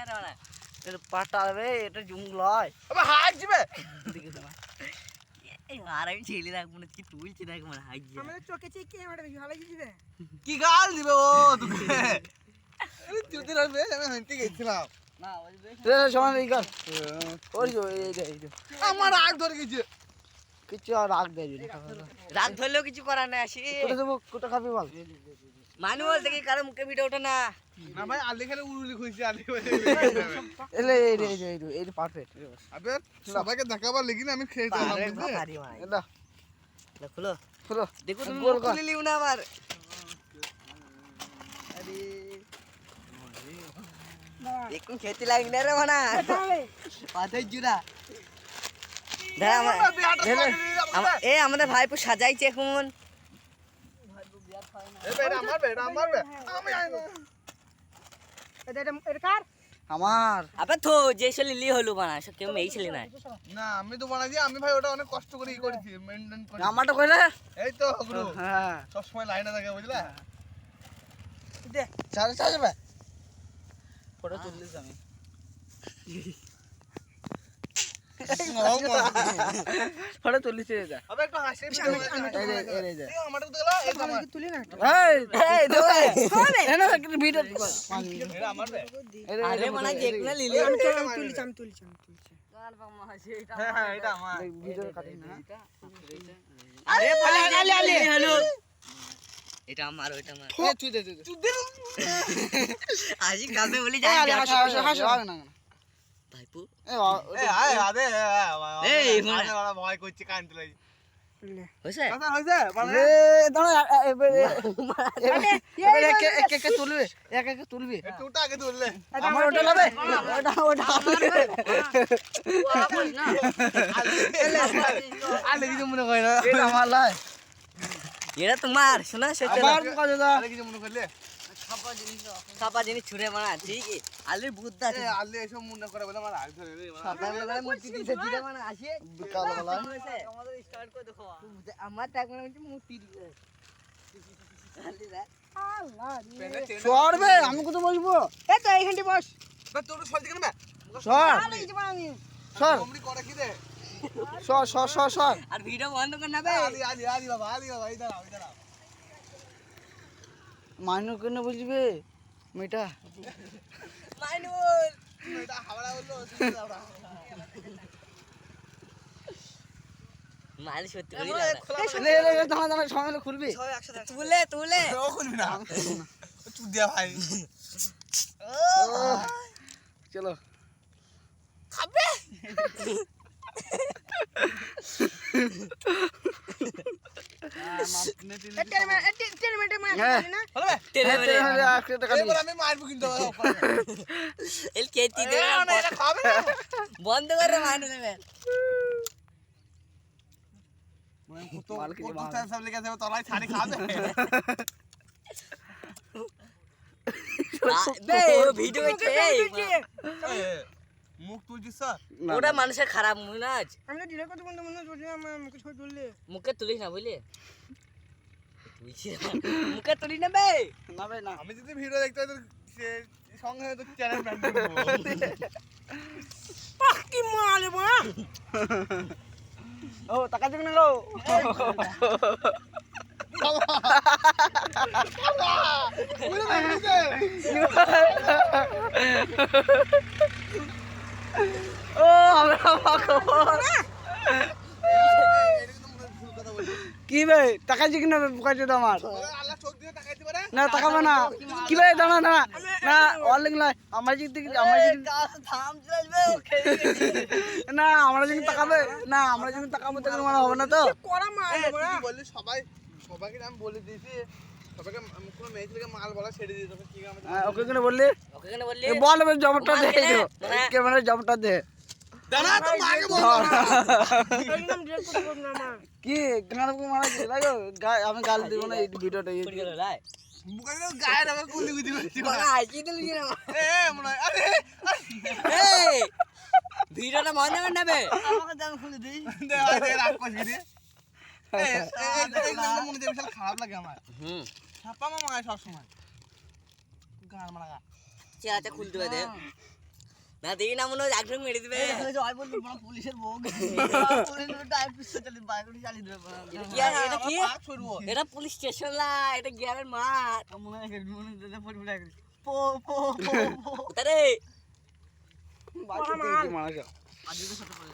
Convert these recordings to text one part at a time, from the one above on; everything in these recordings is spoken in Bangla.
এটা পাটাবে এটা জঙ্গলয় আবে হাত দিবে এই আর আমি ছেলে রাখবো না কি তুলছি রাখবো না হাই জি আমাদের চোখে চেয়ে কে আমাদের বেশি ভালো দিবে কি গাল দিবে ও তোকে আরে তুই তো রাখবে আমি হাঁটতে গেছিলাম না ওই বেশ সমান এই কর ওই যে এই যে আমার রাগ ধরে গেছে কিছু আর রাগ দেয় রাগ ধরলেও কিছু করার নাই আসি কোটা দেবো কোটা খাবি বল মানু বলতে কি কারো মুখে ভিডিও ওঠে না না ভাই আলে খেলে উড়ুলি খুঁজছে আলে এলে এই পারফেক্ট আবে সবাইকে দেখাবার লেগিন আমি খেতে আরে হবে ভারী ভাই এটা খুলো খোলো দেখো তুমি গোল মুখ কর। খুলে লিও না আবার আরে দেখুন খেতে লাগি না রে মানা পাথর জুরা দাঁড়া আমাদের ভাইপো সাজাইছে এখন এ বেটা আমার বে আমি আইনো এটা কার আমার আবে তো যে ছেলে লি হলো বানা সব কেউ মেয়ে ছেলে নাই না আমি তো বানাই আমি ভাই ওটা অনেক কষ্ট করে করেছি মেইনটেইন করি আমারটা কইলে এই তো গুরু হ্যাঁ সব সময় লাইনে থাকে বুঝলা দে চালে যাবে ফটো তুললিস আমি ফটো তুললিস এটা আবে একটু হাসি এই যে এই আমারটা তো গেল এই আমার তুলি না এই দে এনে একটা ভিডিও কর এটা আমার বে আরে মানা যে কোনা লিলি আমি তুলছি হ্যাঁ এটা আমার ভিডিও কাটিস না আরে বলে আলে হলো এটা আমার ওইটা আমার তুই দে আজি গাবে বলি এই আলে যাই হাসো না ভাইপো এই আয় আদে এই মানে বড় ভয় করছে কান তুলাই হইছে কথা হইছে মানে এ দাঁড়া এবারে কে তুলবে একে তুলবি টুটা আগে তুললে আমার ওটা লবে ওটা আলে কিছু মনে করে না এটা আমার লাই এটা তোমার শোনা সেটা আবার কাজে দা আলে কিছু মনে করলে সাপা জিনিস ছুড়ে মারা ঠিক আলুর বুদ্ধা আছে আলে এসব মনে করে বলে আমার হাত ধরে সকালবেলায় মূর্তি দিয়েছে জিরা মারা আসে বিকাল বেলা আমাদের স্টার্ট করে দেখো আমার টাকা মানে মূর্তি দিয়েছে সরবে আমি কত বসবো এই তো এইখানটি বস না তোর সল দিকে না সর আরে কিছু বানানি সর কমরি করে কি দে সর আর ভিডিও বন্ধ কর না বে আলি বাবা এই দাঁড়াও মাইনু কেন বুঝবে মেয়েটা মাইনুল এটা হাওড়া হলো মাল সত্যি করে দাঁড়া সময় খুলবি তুলে ও খুলবি না তুই দে ভাই চলো এবার আমি মারবো কিন্তু এল কেটি দে এটা খাবে না বন্ধ করে মাইনুল দেবে কত সব লেগে যাবে তোরাই ছাড়ি খাবে বে ভিডিও হচ্ছে মুখ তুলছিস স্যার ওটা মানুষের খারাপ মুনাজ আমি তো ডিলে কত বন্ধ মনে হচ্ছে আমার মুখে ছবি তুললে মুখে তুলিস না বুঝলি মুখে তুলি না বে না ভাই না আমি যদি ভিডিও দেখতে হয় তো সঙ্গে হয়তো চ্যানেল ব্যান করবো কি মালে বড়া ও টাকা দিবি না গো ও আমরা খবর কি ভাই টাকা দিবি না বুকাইতে তো আমার আল্লাহ চোখ দিয়ে তাকাইতে পারে না টাকাবো না কি ভাই দাঁড়া না না অনলাইন লাই আমার যদি থাম চলবে না আমরা যদি তাকাবে না আমরা যদি তাকাবো তো মানে হবে না তো করা মালে বড়া তুই বললি সবাইকে আমি বলে দিয়েছি সবাইকে কোনো মেয়ে ছেলেকে মাল বলা ছেড়ে দিয়ে তোকে কি আমি ওকে কেন বললি ওকে কেন বললি বল জবটা দে ক্যামেরা জবটা দে দাঁড়া তো মাকে বল একদম ডিলে কত বন্ধ না মা কি গান মারা লাগো আমি গাল দিব না এই ভিডিওটা পড়ে গেল লাই মুখে গায়ে রাখা কুলি গুদি করছি বলা আইছি দিলি না এ মনে হয় আরে এই ভিডিওটা বন্ধ কর না বে আমাকে দাম খুলে দেই দে রাগ করছি রে এই মনে যে বিশাল খারাপ লাগে আমার ছাপা মামা সব সময় গান মারা চেহারাটা খুলতে হবে দে না দেখি না মনে হয় একজন মেরে দিবে জয় বললো বড় পুলিশের বউ পুলিশের টাইপ পিস্তল চালিয়ে বাইক চালিয়ে দেবে এটা কি পাক ছড়বো এটা পুলিশ স্টেশন না এটা গ্রামের মাঠ মনে হয় মনে হয় পড়ে পো পো আরে মারা যাও আজকে সাথে পড়ে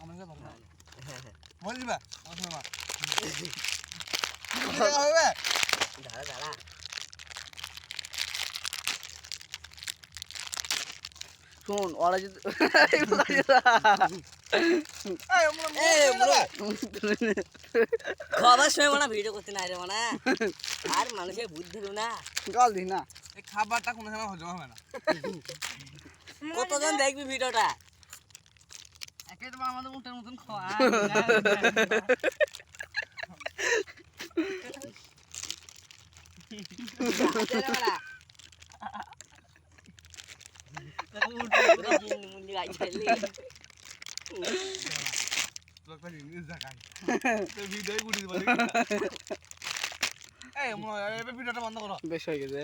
আমার কাছে ভালো বলবি বা মা হবে দাঁড়া দাঁড়া শোন ওরা যদি খাবার সময় মানে ভিডিও করতে না রে মানে আর মানুষের বুদ্ধি ধরু না গাল দি না এই খাবারটা কোনো সময় হজম হবে না কতজন দেখবি ভিডিওটা একে তো আমাদের মুখের মতন খাওয়া লোকটা জিনিস দেখায় তো ভিডিওই গুড়ি দিবা এই মনে হয় এবার ভিডিওটা বন্ধ করো বেশ হয়ে গেছে